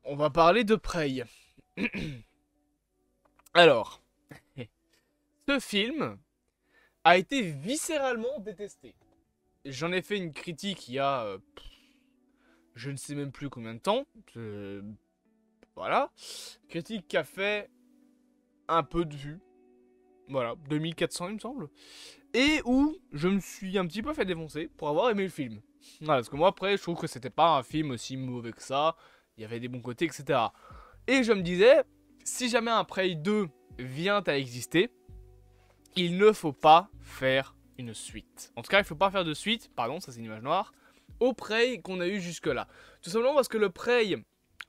on va parler de Prey. Alors, ce film a été viscéralement détesté. J'en ai fait une critique il y a, je ne sais même plus combien de temps. Voilà. Critique qui a fait un peu de vues. Voilà, 2400 il me semble. Et où je me suis un petit peu fait défoncer pour avoir aimé le film. Voilà, parce que moi après je trouve que c'était pas un film aussi mauvais que ça. Il y avait des bons côtés, etc. Et je me disais, si jamais un Prey 2 vient à exister, il ne faut pas faire une suite. En tout cas, il ne faut pas faire de suite, pardon, ça c'est une image noire, au Prey qu'on a eu jusque là. Tout simplement parce que le Prey,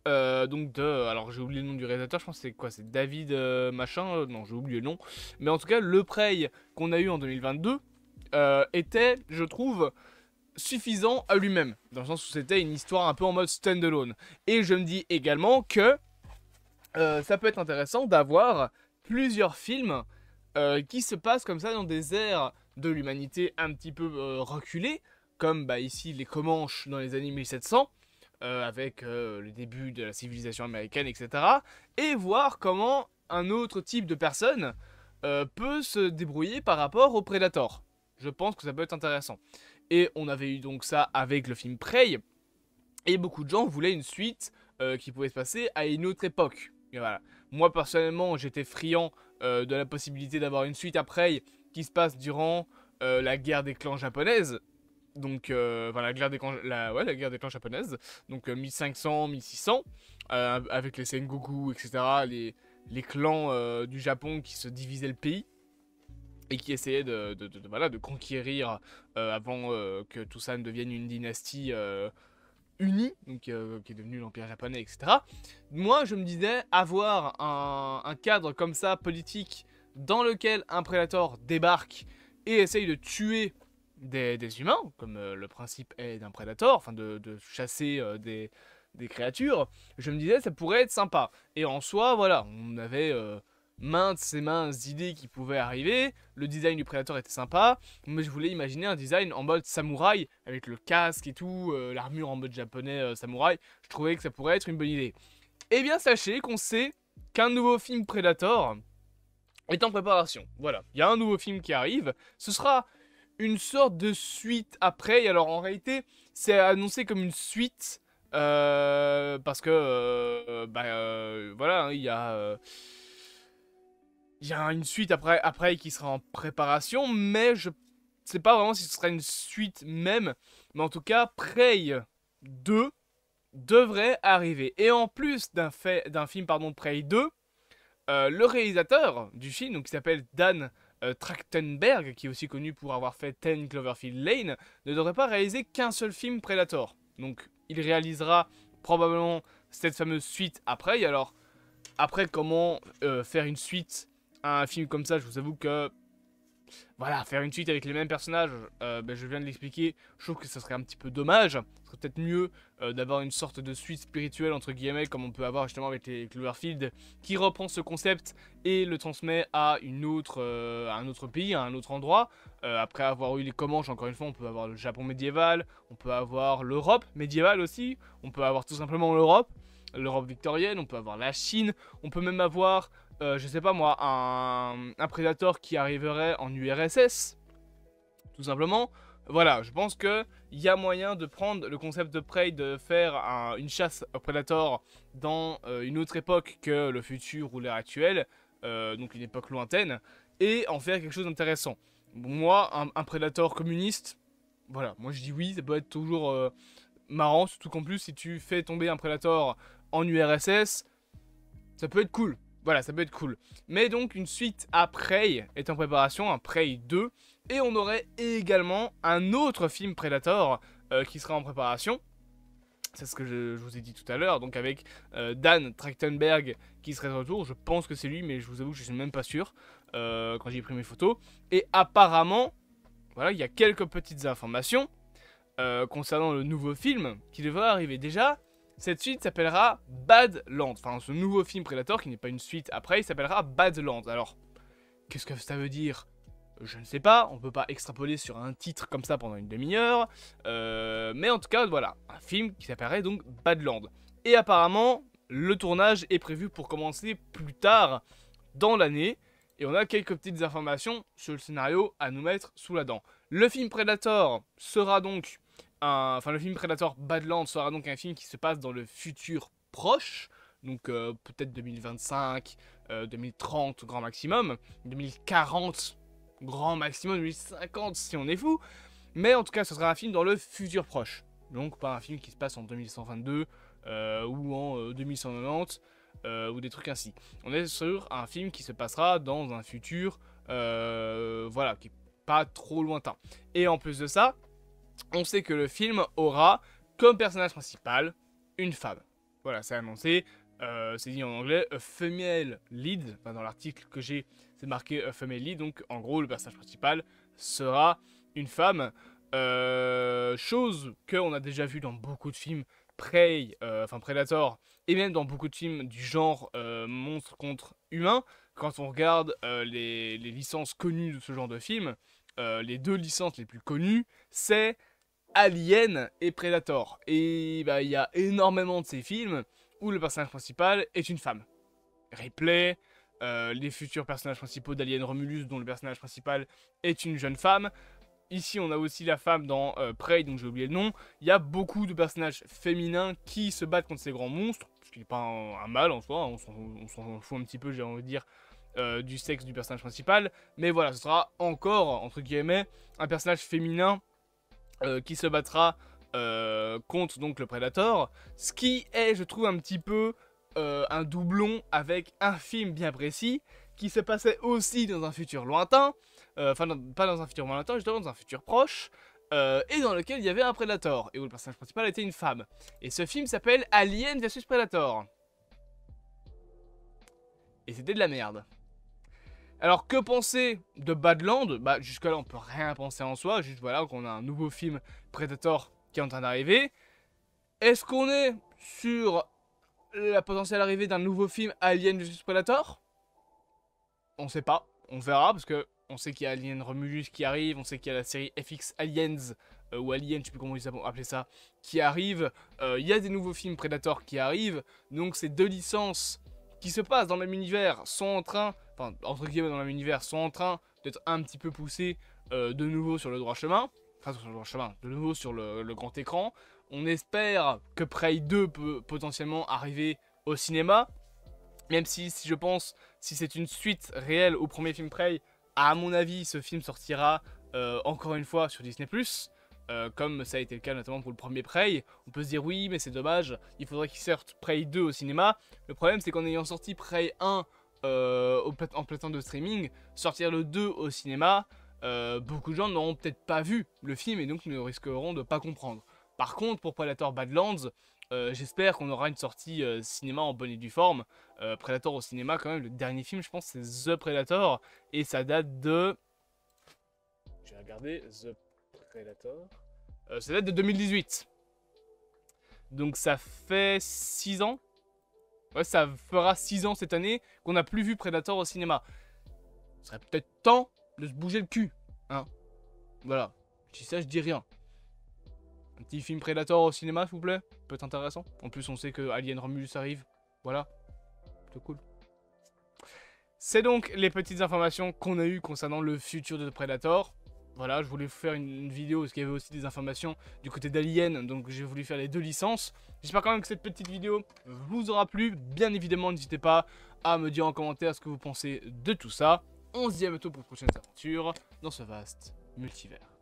alors j'ai oublié le nom du réalisateur, je pense que c'est quoi, c'est David machin, non j'ai oublié le nom. Mais en tout cas, le Prey qu'on a eu en 2022 était, je trouve, suffisant à lui-même. Dans le sens où c'était une histoire un peu en mode standalone. Et je me dis également que ça peut être intéressant d'avoir plusieurs films qui se passent comme ça dans des ères de l'humanité un petit peu reculées, comme bah, ici les Comanches dans les années 1700, avec le début de la civilisation américaine, etc. Et voir comment un autre type de personne peut se débrouiller par rapport au Predator. Je pense que ça peut être intéressant. Et on avait eu donc ça avec le film Prey, et beaucoup de gens voulaient une suite qui pouvait se passer à une autre époque. Et voilà. Moi personnellement, j'étais friand de la possibilité d'avoir une suite après qui se passe durant la guerre des clans japonaise. Donc, enfin, la guerre des clans japonaise. Donc, 1500, 1600, avec les Sengoku, etc. Les clans du Japon qui se divisaient le pays et qui essayaient voilà, de conquérir avant que tout ça ne devienne une dynastie unie, donc qui est devenu l'Empire japonais, etc. Moi, je me disais, avoir un cadre comme ça, politique, dans lequel un Predator débarque et essaye de tuer des humains, comme le principe est d'un Predator, enfin de chasser des créatures, je me disais, ça pourrait être sympa. Et en soi, voilà, on avait maintes idées qui pouvaient arriver, le design du Predator était sympa, mais je voulais imaginer un design en mode samouraï, avec le casque et tout, l'armure en mode japonais samouraï. Je trouvais que ça pourrait être une bonne idée. Eh bien, sachez qu'on sait qu'un nouveau film Predator est en préparation. Voilà, il y a un nouveau film qui arrive. Ce sera une sorte de suite après. Et alors, en réalité, c'est annoncé comme une suite. Parce que, voilà, hein, il y a une suite après qui sera en préparation, mais je sais pas vraiment si ce sera une suite même. Mais en tout cas, Prey 2 devrait arriver. Et en plus d'un film Prey 2, le réalisateur du film, donc qui s'appelle Dan Trachtenberg, qui est aussi connu pour avoir fait 10 Cloverfield Lane, ne devrait pas réaliser qu'un seul film Predator. Donc il réalisera probablement cette fameuse suite après. Et alors, après comment faire une suite à un film comme ça, je vous avoue que voilà, faire une suite avec les mêmes personnages, je viens de l'expliquer, je trouve que ça serait un petit peu dommage. Ce serait peut-être mieux d'avoir une sorte de suite spirituelle, entre guillemets, comme on peut avoir justement avec les Cloverfield, qui reprend ce concept et le transmet à, à un autre pays, à un autre endroit. Après avoir eu les Comanches, encore une fois, on peut avoir le Japon médiéval, on peut avoir l'Europe médiévale aussi, on peut avoir tout simplement l'Europe victorienne, on peut avoir la Chine, on peut même avoir je sais pas moi, un Predator qui arriverait en URSS, tout simplement. Voilà, je pense qu'il y a moyen de prendre le concept de Prey, de faire une chasse au Predator dans une autre époque que le futur ou l'ère actuelle, donc une époque lointaine, et en faire quelque chose d'intéressant. Moi, un Predator communiste, voilà, moi je dis oui, ça peut être toujours marrant, surtout qu'en plus, si tu fais tomber un Predator en URSS, ça peut être cool. Voilà, ça peut être cool. Mais donc, une suite à Prey est en préparation, un Prey 2. Et on aurait également un autre film Predator qui sera en préparation. C'est ce que je vous ai dit tout à l'heure. Donc, avec Dan Trachtenberg qui serait de retour. Je pense que c'est lui, mais je vous avoue que je suis même pas sûr quand j'ai pris mes photos. Et apparemment, voilà, il y a quelques petites informations concernant le nouveau film qui devrait arriver déjà. Cette suite s'appellera Badlands. Enfin, ce nouveau film Predator, qui n'est pas une suite après, il s'appellera Badlands. Alors, qu'est-ce que ça veut dire? Je ne sais pas, on peut pas extrapoler sur un titre comme ça pendant une demi-heure. Mais en tout cas, voilà, un film qui s'appellerait donc Badlands. Et apparemment, le tournage est prévu pour commencer plus tard dans l'année. Et on a quelques petites informations sur le scénario à nous mettre sous la dent. Le film Predator sera donc le film Predator Badlands sera donc un film qui se passe dans le futur proche. Donc peut-être 2025, 2030 grand maximum, 2040 grand maximum, 2050 si on est fou. Mais en tout cas ce sera un film dans le futur proche. Donc pas un film qui se passe en 2122 ou en 2190 ou des trucs ainsi. On est sur un film qui se passera dans un futur voilà, qui est pas trop lointain. Et en plus de ça, on sait que le film aura comme personnage principal une femme. Voilà, c'est annoncé. C'est dit en anglais, a female lead. Enfin, dans l'article que j'ai, c'est marqué a female lead. Donc, en gros, le personnage principal sera une femme. Chose qu'on a déjà vu dans beaucoup de films Predator, et même dans beaucoup de films du genre monstre contre humain. Quand on regarde les licences connues de ce genre de film, les deux licences les plus connues, c'est Alien et Predator. Et bah, il y a énormément de ces films où le personnage principal est une femme. Ripley, les futurs personnages principaux d'Alien Romulus, dont le personnage principal est une jeune femme. Ici, on a aussi la femme dans Prey, donc j'ai oublié le nom. Il y a beaucoup de personnages féminins qui se battent contre ces grands monstres, ce qui n'est pas un mal en soi, on s'en fout un petit peu, j'ai envie de dire, du sexe du personnage principal. Mais voilà, ce sera encore, entre guillemets, un personnage féminin qui se battra contre donc le Predator, ce qui est, je trouve, un petit peu un doublon avec un film bien précis qui se passait aussi dans un futur lointain, enfin pas dans un futur lointain, justement dans un futur proche, et dans lequel il y avait un Predator, et où le personnage principal était une femme. Et ce film s'appelle Alien vs Predator. Et c'était de la merde. Alors que penser de Badlands? Bah jusque là on peut rien penser en soi, juste voilà qu'on a un nouveau film Predator qui est en train d'arriver. Est-ce qu'on est sur la potentielle arrivée d'un nouveau film Alien vs Predator? On sait pas, on verra parce que on sait qu'il y a Alien Romulus qui arrive, on sait qu'il y a la série FX Aliens ou Alien, je sais plus comment ils appellent ça, qui arrive. Il y a des nouveaux films Predator qui arrivent, donc ces deux licences qui se passent dans le même univers sont en train, enfin entre guillemets dans le même univers, sont en train d'être un petit peu poussées de nouveau sur le droit chemin, enfin sur le droit chemin, de nouveau sur le grand écran. On espère que Prey 2 peut potentiellement arriver au cinéma, même si je pense, si c'est une suite réelle au premier film Prey, à mon avis ce film sortira encore une fois sur Disney+. Comme ça a été le cas notamment pour le premier Prey. On peut se dire oui mais c'est dommage, il faudrait qu'il sorte Prey 2 au cinéma. Le problème c'est qu'en ayant sorti Prey 1 en plateforme de streaming, sortir le 2 au cinéma, beaucoup de gens n'auront peut-être pas vu le film et donc ne risqueront de pas comprendre. Par contre pour Predator Badlands, j'espère qu'on aura une sortie cinéma en bonne et due forme. Predator au cinéma quand même, le dernier film je pense c'est The Predator et ça date de... Je vais regarder, The Predator. Ça date de 2018. Donc ça fait 6 ans. Ouais, ça fera 6 ans cette année qu'on n'a plus vu Predator au cinéma. Ce serait peut-être temps de se bouger le cul. Hein. Voilà. Si ça, je dis rien. Un petit film Predator au cinéma, s'il vous plaît. Peut être intéressant. En plus, on sait que Alien Romulus arrive. Voilà. C'est cool. C'est donc les petites informations qu'on a eues concernant le futur de Predator. Voilà, je voulais vous faire une vidéo parce qu'il y avait aussi des informations du côté d'Alien, donc j'ai voulu faire les deux licences. J'espère quand même que cette petite vidéo vous aura plu. Bien évidemment, n'hésitez pas à me dire en commentaire ce que vous pensez de tout ça. On se dit à bientôt pour de prochaines aventures dans ce vaste multivers.